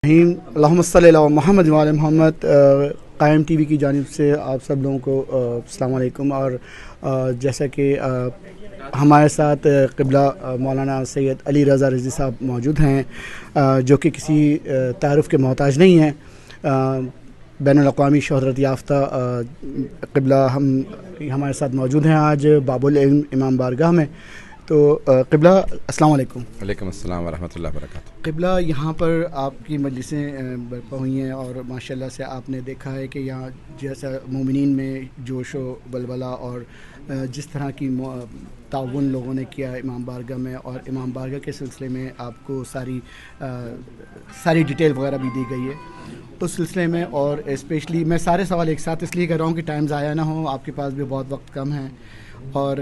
اللہم صلی علی محمد وعلی محمد۔ قائم ٹی وی کی جانب سے آپ سب لوگوں کو السلام علیکم۔ اور جیسا کہ ہمارے ساتھ قبلہ مولانا سید علی رضا رضوی صاحب موجود ہیں، جو کہ کسی تعارف کے محتاج نہیں ہیں، بین الاقوامی شہرت یافتہ قبلہ ہمارے ساتھ موجود ہیں آج باب العلم امام بارگاہ میں۔ تو قبلہ السلام علیکم۔ وعلیکم السلام ورحمۃ اللہ وبرکاتہ۔ قبلہ، یہاں پر آپ کی مجلسیں برپا ہوئی ہیں اور ماشاءاللہ سے آپ نے دیکھا ہے کہ یہاں جیسا مومنین میں جوش و ولولہ اور جس طرح کی تعاون لوگوں نے کیا امام بارگاہ میں، اور امام بارگاہ کے سلسلے میں آپ کو ساری ڈیٹیل وغیرہ بھی دی گئی ہے اس سلسلے میں۔ اور اسپیشلی میں سارے سوال ایک ساتھ اس لیے کر رہا ہوں کہ ٹائم ضائع نہ ہو، آپ کے پاس بھی بہت وقت کم ہے، اور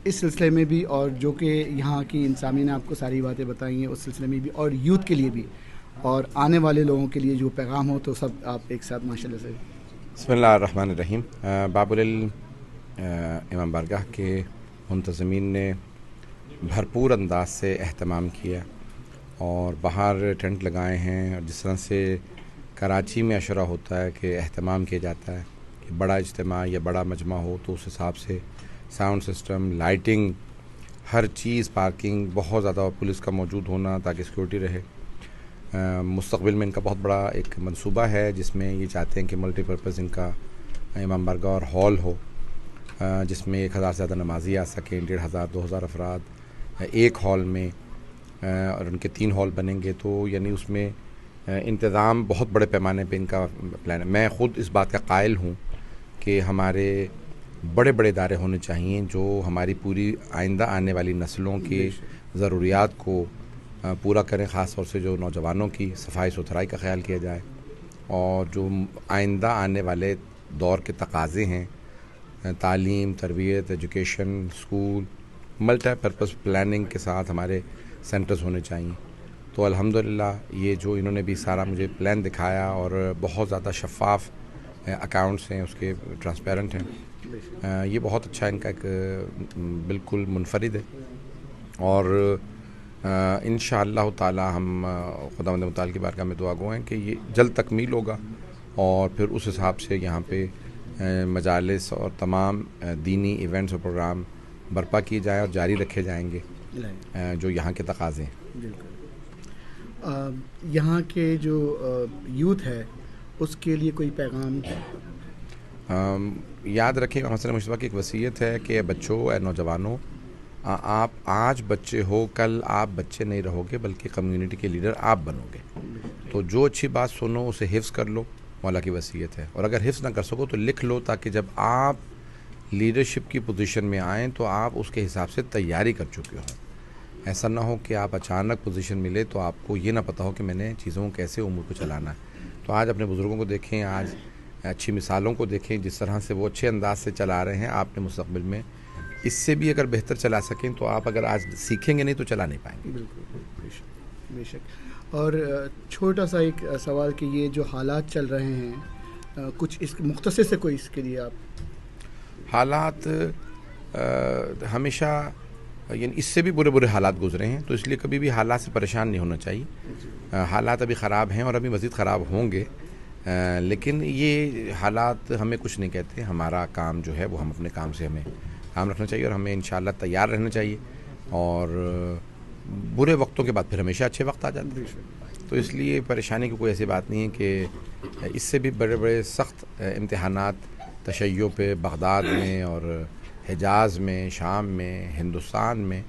اس سلسلے میں بھی، اور جو کہ یہاں کی انسانی نے آپ کو ساری باتیں بتائی ہیں اس سلسلے میں بھی، اور یوتھ کے لیے بھی اور آنے والے لوگوں کے لیے جو پیغام ہو، تو سب آپ ایک ساتھ ماشاءاللہ سے۔ بسم اللہ الرحمن الرحیم۔ باب العلم امام بارگاہ کے منتظمین نے بھرپور انداز سے اہتمام کیا اور باہر ٹینٹ لگائے ہیں، اور جس طرح سے کراچی میں عشرہ ہوتا ہے کہ اہتمام کیا جاتا ہے کہ بڑا اجتماع یا بڑا مجمع ہو تو اس حساب سے ساؤنڈ سسٹم، لائٹنگ، ہر چیز، پارکنگ، بہت زیادہ پولیس کا موجود ہونا تاکہ سیکورٹی رہے۔ مستقبل میں ان کا بہت بڑا ایک منصوبہ ہے جس میں یہ چاہتے ہیں کہ ملٹی پرپز ان کا امام بارگاہ اور ہال ہو، جس میں 1000 سے زیادہ نمازی آ سکیں، 1500 2000 افراد ایک ہال میں، اور ان کے 3 ہال بنیں گے، تو یعنی اس میں انتظام بہت بڑے پیمانے پہ ان کا پلان ہے۔ میں خود اس بات کا قائل ہوں کہ ہمارے بڑے بڑے ادارے ہونے چاہئیں جو ہماری پوری آئندہ آنے والی نسلوں کی ضروریات کو پورا کریں، خاص طور سے جو نوجوانوں کی صفائی ستھرائی کا خیال کیا جائے، اور جو آئندہ آنے والے دور کے تقاضے ہیں، تعلیم، تربیت، education, school, multi purpose planning کے ساتھ ہمارے سینٹرز ہونے چاہیے۔ تو الحمدللہ یہ جو انہوں نے بھی سارا مجھے پلان دکھایا، اور بہت زیادہ شفاف اکاؤنٹس ہیں اس کے، ٹرانسپیرنٹ ہیں، یہ بہت اچھا ان کا ایک بالکل منفرد ہے، اور انشاءاللہ تعالی ہم خداوند متعال کی بارگاہ میں دعا گو ہیں کہ یہ جلد تکمیل ہوگا، اور پھر اس حساب سے یہاں پہ مجالس اور تمام دینی ایونٹس اور پروگرام برپا کیے جائیں اور جاری رکھے جائیں گے جو یہاں کے تقاضے ہیں۔ بالکل۔ یہاں کے جو یوتھ ہے اس کے لیے کوئی پیغام ہے؟ یاد رکھیں، مثلا مشتبہ کی ایک وصیت ہے کہ بچوں، اے نوجوانوں، آپ آج بچے ہو، کل آپ بچے نہیں رہو گے بلکہ کمیونٹی کے لیڈر آپ بنو گے، تو جو اچھی بات سنو اسے حفظ کر لو، مولا کی وصیت ہے، اور اگر حفظ نہ کر سکو تو لکھ لو، تاکہ جب آپ لیڈرشپ کی پوزیشن میں آئیں تو آپ اس کے حساب سے تیاری کر چکے ہوں۔ ایسا نہ ہو کہ آپ اچانک پوزیشن ملے تو آپ کو یہ نہ پتہ ہو کہ میں نے چیزوں کو کیسے امور کو چلانا ہے۔ تو آج اپنے بزرگوں کو دیکھیں، آج اچھی مثالوں کو دیکھیں، جس طرح سے وہ اچھے انداز سے چلا رہے ہیں، آپ نے مستقبل میں اس سے بھی اگر بہتر چلا سکیں تو آپ اگر آج سیکھیں گے نہیں تو چلا نہیں پائیں گے۔ بالکل، بے شک۔ اور چھوٹا سا ایک سوال کہ یہ جو حالات چل رہے ہیں، کچھ اس مختصر سے کوئی اس کے لیے آپ؟ حالات ہمیشہ یعنی اس سے بھی برے حالات گزرے ہیں، تو اس لیے کبھی بھی حالات سے پریشان نہیں ہونا چاہیے۔ حالات ابھی خراب ہیں اور ابھی مزید خراب ہوں گے، لیکن یہ حالات ہمیں کچھ نہیں کہتے۔ ہمارا کام جو ہے وہ ہم اپنے کام سے ہمیں کام رکھنا چاہیے، اور ہمیں انشاءاللہ تیار رہنا چاہیے، اور برے وقتوں کے بعد پھر ہمیشہ اچھے وقت آ جاتے ہیں، تو اس لیے پریشانی کی کوئی ایسی بات نہیں ہے کہ اس سے بھی بڑے سخت امتحانات تشیع پہ بغداد میں اور حجاز میں، شام میں، ہندوستان میں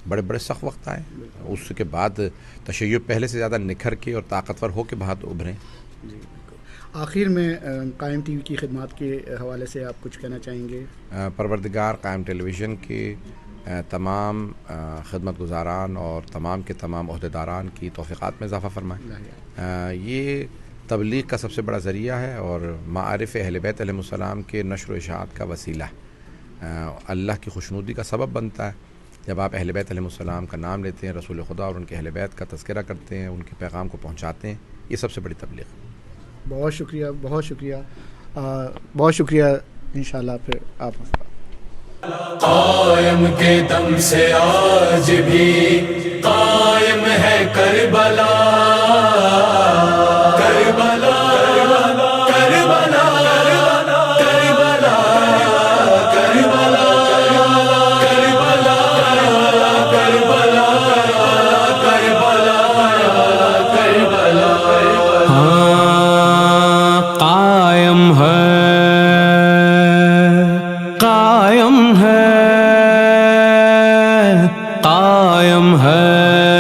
بڑے سخت وقت آئے، اس کے بعد تشیع پہلے سے زیادہ نکھر کے اور طاقتور ہو کے باہر ابھریں۔ جی بالکل۔ آخر میں قائم ٹی وی کی خدمات کے حوالے سے آپ کچھ کہنا چاہیں گے؟ پروردگار قائم ٹیلی ویژن کے تمام خدمت گزاران اور تمام کے تمام عہدیداران کی توفیقات میں اضافہ فرمائے۔ یہ تبلیغ کا سب سے بڑا ذریعہ ہے، اور معارف اہل بیت علیہ السلام کے نشر و اشاعت کا وسیلہ ہے، اللہ کی خوشنودی کا سبب بنتا ہے جب آپ اہل بیت علیہ السلام کا نام لیتے ہیں، رسول خدا اور ان کے اہل بیت کا تذکرہ کرتے ہیں، ان کے پیغام کو پہنچاتے ہیں، یہ سب سے بڑی تبلیغ ہے۔ بہت شکریہ، بہت شکریہ، بہت شکریہ۔ انشاءاللہ پھر آپ قائم کے دم سے آج بھی قائم ہے کربلا۔ قائم ہے